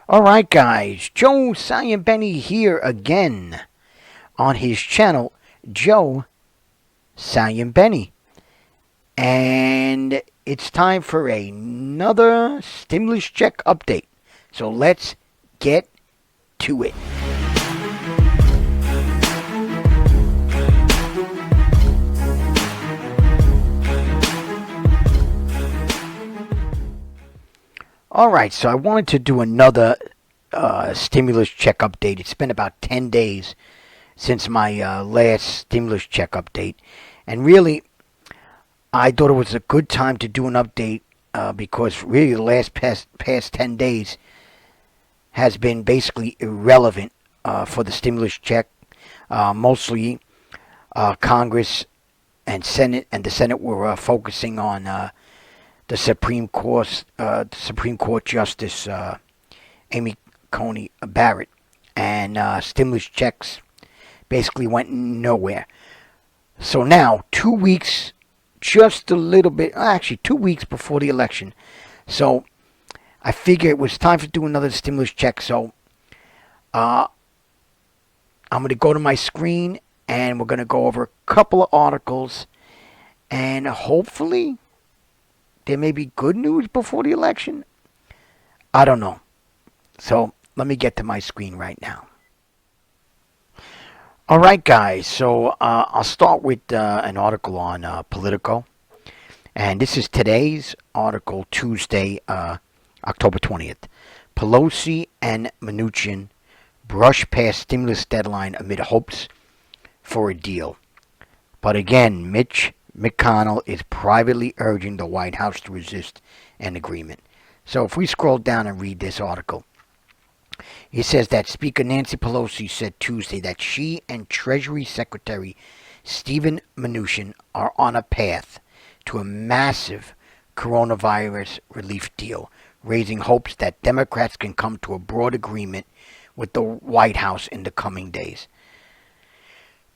Alright, guys, Joe Benny here again on his channel, Joe Benny. And it's time for another stimulus check update. So let's get to it. Alright, so I wanted to do another stimulus check update. It's been about 10 days since my last stimulus check update. And really, I thought it was a good time to do an update because really the last past 10 days has been basically irrelevant for the stimulus check. Mostly Congress and the Senate were focusing on the Supreme Court Justice Amy Coney Barrett, and stimulus checks basically went nowhere. So now, 2 weeks, just a little bit, actually 2 weeks before the election. So I figure it was time to do another stimulus check. So I'm going to go to my screen and we're going to go over a couple of articles, and hopefully there may be good news before the election. I don't know. So let me get to my screen right now. All right, guys. So I'll start with an article on Politico. And this is today's article, Tuesday, October 20th. Pelosi and Mnuchin brush past stimulus deadline amid hopes for a deal. But again, Mitch McConnell is privately urging the White House to resist an agreement. So if we scroll down and read this article, it says that Speaker Nancy Pelosi said Tuesday that she and Treasury Secretary Steven Mnuchin are on a path to a massive coronavirus relief deal, raising hopes that Democrats can come to a broad agreement with the White House in the coming days.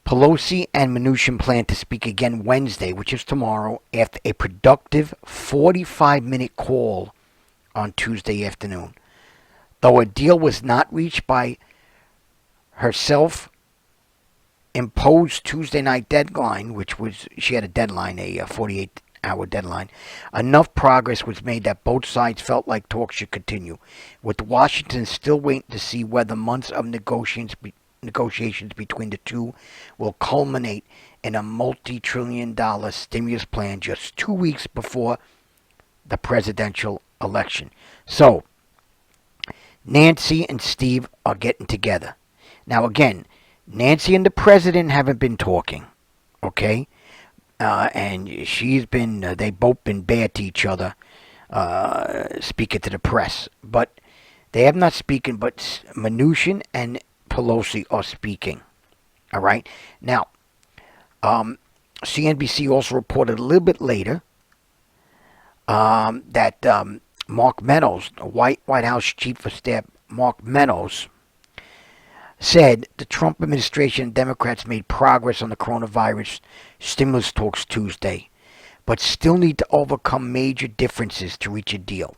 Pelosi and Mnuchin plan to speak again Wednesday, which is tomorrow, after a productive 45-minute call on Tuesday afternoon. Though a deal was not reached by her self-imposed Tuesday night deadline, she had a deadline, a 48-hour deadline, enough progress was made that both sides felt like talks should continue, with Washington still waiting to see whether months of negotiations between the two will culminate in a multi-trillion-dollar stimulus plan just 2 weeks before the presidential election. So, Nancy and Steve are getting together. Now again, Nancy and the president haven't been talking, okay? And they've both been bad to each other, speaking to the press. But they have not spoken, but Mnuchin and Pelosi are speaking, all right? Now, CNBC also reported a little bit later that Mark Meadows, the White House Chief of Staff Mark Meadows, said the Trump administration and Democrats made progress on the coronavirus stimulus talks Tuesday, but still need to overcome major differences to reach a deal.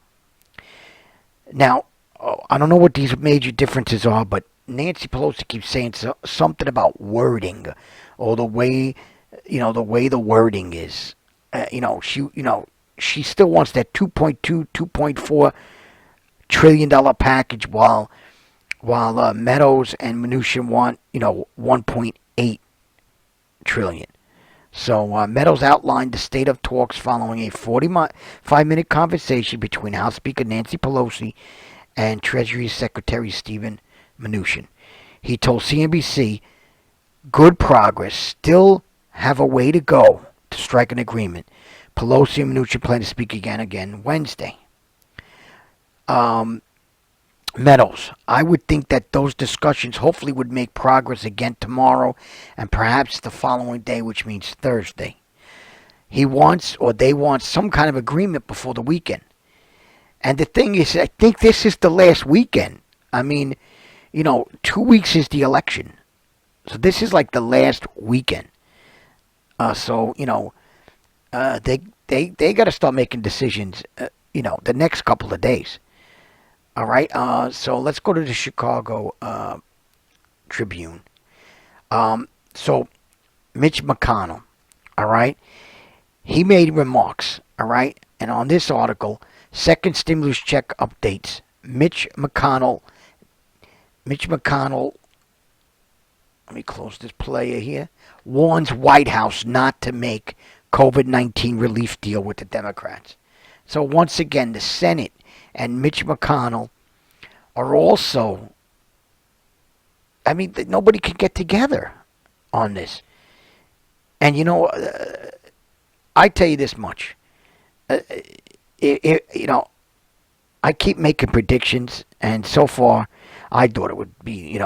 Now, I don't know what these major differences are, but Nancy Pelosi keeps saying something about wording, or the way the wording is. She still wants that $2.4 trillion package, while Meadows and Mnuchin want, $1.8 trillion. So Meadows outlined the state of talks following a 45-minute conversation between House Speaker Nancy Pelosi and Treasury Secretary Steven Mnuchin. He told CNBC, "Good progress, still have a way to go to strike an agreement. Pelosi and Mnuchin plan to speak again Wednesday." Meadows, "I would think that those discussions hopefully would make progress again tomorrow and perhaps the following day, which means Thursday. They want some kind of agreement before the weekend." And the thing is, I think this is the last weekend. I mean, 2 weeks is the election. So this is like the last weekend. They got to start making decisions, the next couple of days. All right. So let's go to the Chicago Tribune. So Mitch McConnell. All right. He made remarks. All right. And on this article, second stimulus check updates. Mitch McConnell, let me close this player here, warns White House not to make COVID-19 relief deal with the Democrats. So once again, the Senate and Mitch McConnell are also, I mean, nobody can get together on this. And I tell you this much. You know, I keep making predictions, and so far, I thought it would be,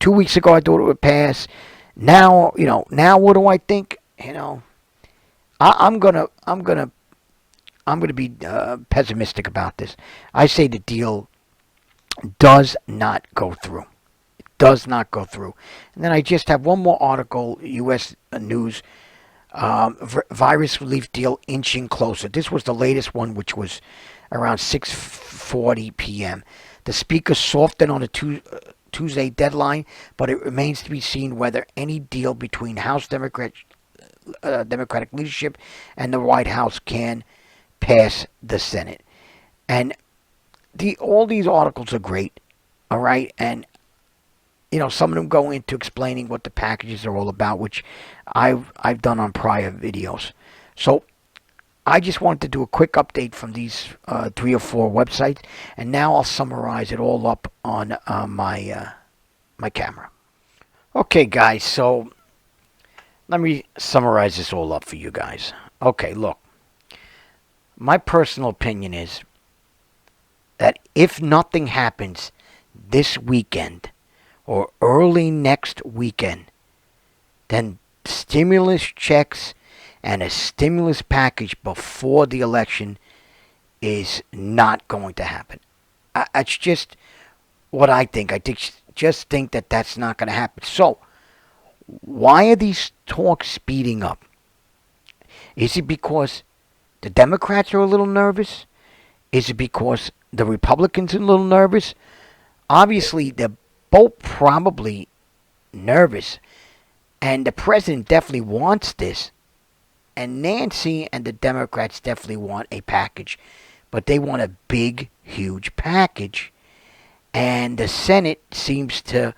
2 weeks ago I thought it would pass. Now, now what do I think? I'm gonna be pessimistic about this. I say the deal does not go through. It does not go through. And then I just have one more article, U.S. News. Virus relief deal inching closer. This was the latest one, which was around 6:40 p.m. The speaker softened on the Tuesday deadline, but it remains to be seen whether any deal between House Democratic leadership and the White House can pass the Senate. And all these articles are great, all right? And some of them go into explaining what the packages are all about, which I've done on prior videos. So I just wanted to do a quick update from these 3 or 4 websites, and now I'll summarize it all up on my camera. Okay, guys, so let me summarize this all up for you guys. Okay, look, my personal opinion is that if nothing happens this weekend or early next weekend, then stimulus checks and a stimulus package before the election is not going to happen. It's just what I think. Just think that that's not going to happen. So, why are these talks speeding up? Is it because the Democrats are a little nervous? Is it because the Republicans are a little nervous? Obviously, they're both probably nervous. And the president definitely wants this. And Nancy and the Democrats definitely want a package. But they want a big, huge package. And the Senate seems to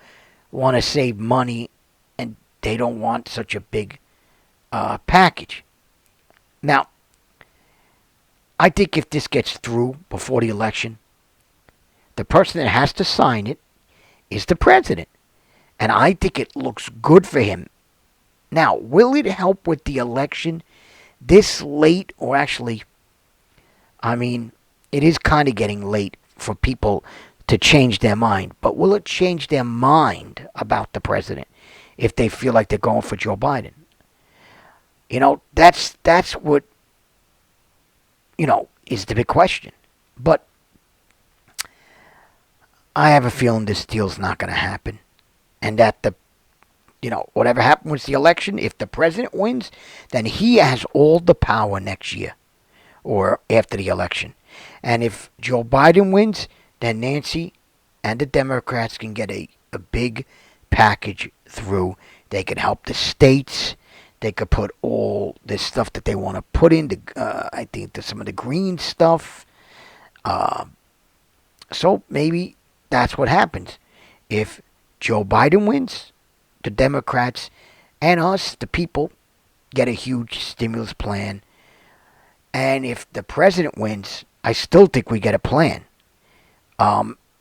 want to save money. And they don't want such a big package. Now, I think if this gets through before the election, the person that has to sign it is the president. And I think it looks good for him. Now, will it help with the election this late? Or actually, I mean, it is kind of getting late for people to change their mind. But will it change their mind about the president if they feel like they're going for Joe Biden? That's what, is the big question. But I have a feeling this deal's not going to happen. And that whatever happens with the election, if the president wins, then he has all the power next year or after the election. And if Joe Biden wins, then Nancy and the Democrats can get a big package through. They can help the states. They could put all this stuff that they want to put in, I think, some of the green stuff. So maybe that's what happens. If Joe Biden wins, the Democrats and us, the people, get a huge stimulus plan. And if the president wins, I still think we get a plan.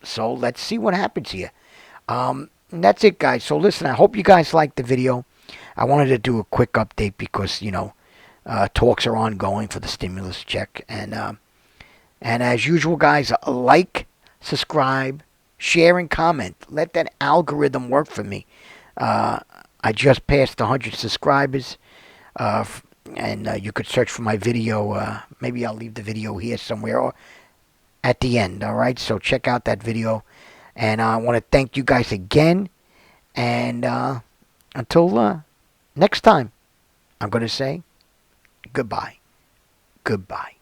So let's see what happens here. And that's it, guys. So listen, I hope you guys liked the video. I wanted to do a quick update because, talks are ongoing for the stimulus check. And as usual, guys, like, subscribe, share, and comment. Let that algorithm work for me. I just passed 100 subscribers. And you could search for my video. Maybe I'll leave the video here somewhere or at the end. All right, so check out that video. And I want to thank you guys again. And until next time, I'm going to say goodbye. Goodbye.